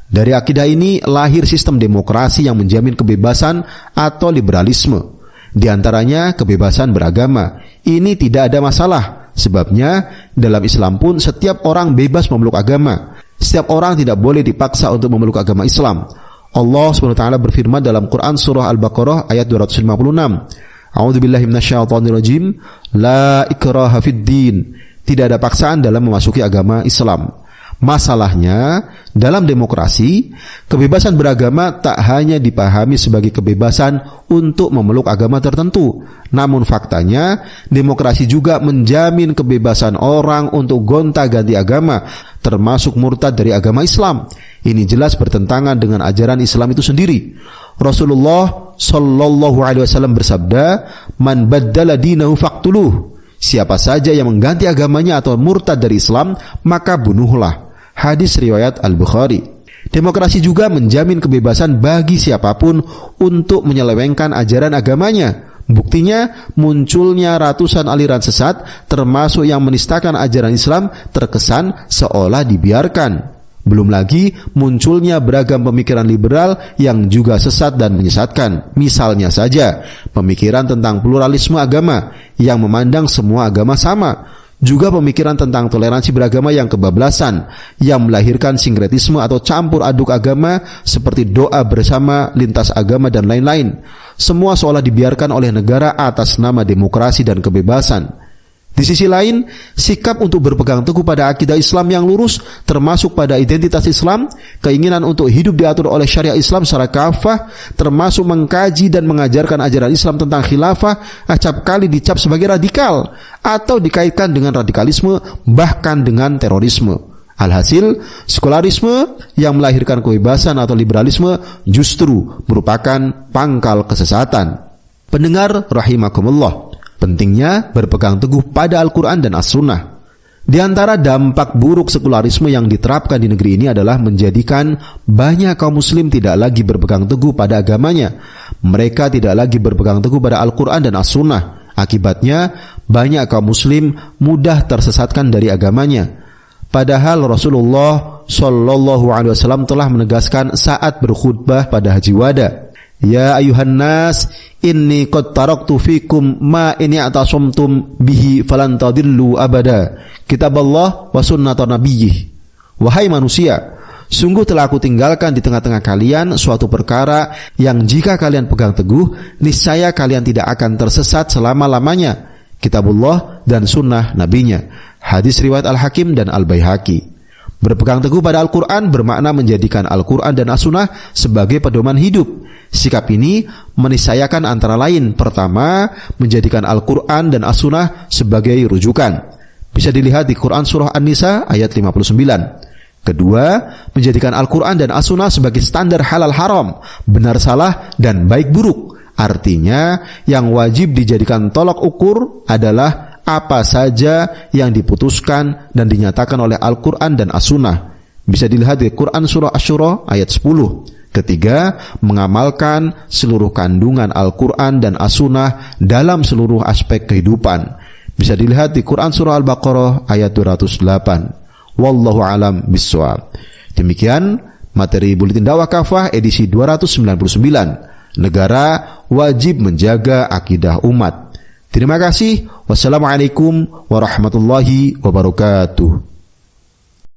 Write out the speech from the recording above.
Dari akidah ini lahir sistem demokrasi yang menjamin kebebasan atau liberalisme. Di antaranya kebebasan beragama. Ini tidak ada masalah. Sebabnya dalam Islam pun setiap orang bebas memeluk agama. Setiap orang tidak boleh dipaksa untuk memeluk agama Islam. Allah SWT berfirman dalam Quran surah Al-Baqarah ayat 256. A'udzubillahi minasyaitonirrajim. La ikraha fid din. Tidak ada paksaan dalam memasuki agama Islam. Masalahnya, dalam demokrasi, kebebasan beragama tak hanya dipahami sebagai kebebasan untuk memeluk agama tertentu. Namun faktanya, demokrasi juga menjamin kebebasan orang untuk gonta-ganti agama, termasuk murtad dari agama Islam. Ini jelas bertentangan dengan ajaran Islam itu sendiri. Rasulullah Shallallahu Alaihi Wasallam bersabda, "Man baddala dinahu faqtuluh." Siapa saja yang mengganti agamanya atau murtad dari Islam, maka bunuhlah. Hadis riwayat Al-Bukhari. Demokrasi juga menjamin kebebasan bagi siapapun untuk menyelewengkan ajaran agamanya. Buktinya, munculnya ratusan aliran sesat, termasuk yang menistakan ajaran Islam, terkesan seolah dibiarkan. Belum lagi munculnya beragam pemikiran liberal yang juga sesat dan menyesatkan. Misalnya saja, pemikiran tentang pluralisme agama yang memandang semua agama sama. Juga pemikiran tentang toleransi beragama yang kebablasan, yang melahirkan sinkretisme atau campur aduk agama seperti doa bersama lintas agama dan lain-lain. Semua seolah dibiarkan oleh negara atas nama demokrasi dan kebebasan. Di sisi lain, sikap untuk berpegang teguh pada akidah Islam yang lurus, termasuk pada identitas Islam, keinginan untuk hidup diatur oleh syariat Islam secara kafah, termasuk mengkaji dan mengajarkan ajaran Islam tentang khilafah, acap kali dicap sebagai radikal, atau dikaitkan dengan radikalisme, bahkan dengan terorisme. Alhasil, sekularisme yang melahirkan kebebasan atau liberalisme justru merupakan pangkal kesesatan. Pendengar rahimakumullah, pentingnya berpegang teguh pada Al-Quran dan As-Sunnah. Di antara dampak buruk sekularisme yang diterapkan di negeri ini adalah menjadikan banyak kaum muslim tidak lagi berpegang teguh pada agamanya. Mereka tidak lagi berpegang teguh pada Al-Quran dan As-Sunnah. Akibatnya, banyak kaum muslim mudah tersesatkan dari agamanya. Padahal Rasulullah Shallallahu Alaihi Wasallam telah menegaskan saat berkhutbah pada Haji Wada, "Ya ayuhan nas, inni qad taraktu fikum ma ini atasumtum bihi falan tadillu abada, kitab Allah wa sunnata nabiyyih." Wahai manusia, sungguh telah aku tinggalkan di tengah-tengah kalian suatu perkara yang jika kalian pegang teguh, niscaya kalian tidak akan tersesat selama-lamanya, kitabullah dan sunnah nabinya. Hadis riwayat Al-Hakim dan Al-Baihaqi. Berpegang teguh pada Al-Quran bermakna menjadikan Al-Quran dan As-Sunnah sebagai pedoman hidup. Sikap ini meniscayakan antara lain, pertama, menjadikan Al-Quran dan As-Sunnah sebagai rujukan. Bisa dilihat di Quran Surah An-Nisa ayat 59. Kedua, menjadikan Al-Quran dan As-Sunnah sebagai standar halal haram, benar salah, dan baik buruk. Artinya, yang wajib dijadikan tolak ukur adalah apa saja yang diputuskan dan dinyatakan oleh Al-Quran dan As-Sunnah. Bisa dilihat di Quran Surah Asy-Syura ayat 10. Ketiga, mengamalkan seluruh kandungan Al-Quran dan As-Sunnah dalam seluruh aspek kehidupan. Bisa dilihat di Quran Surah Al-Baqarah ayat 208. Wallahu alam bissawab. Demikian materi Buletin Dakwah Kafah edisi 299. Negara wajib menjaga akidah umat. Terima kasih. Wassalamualaikum warahmatullahi wabarakatuh.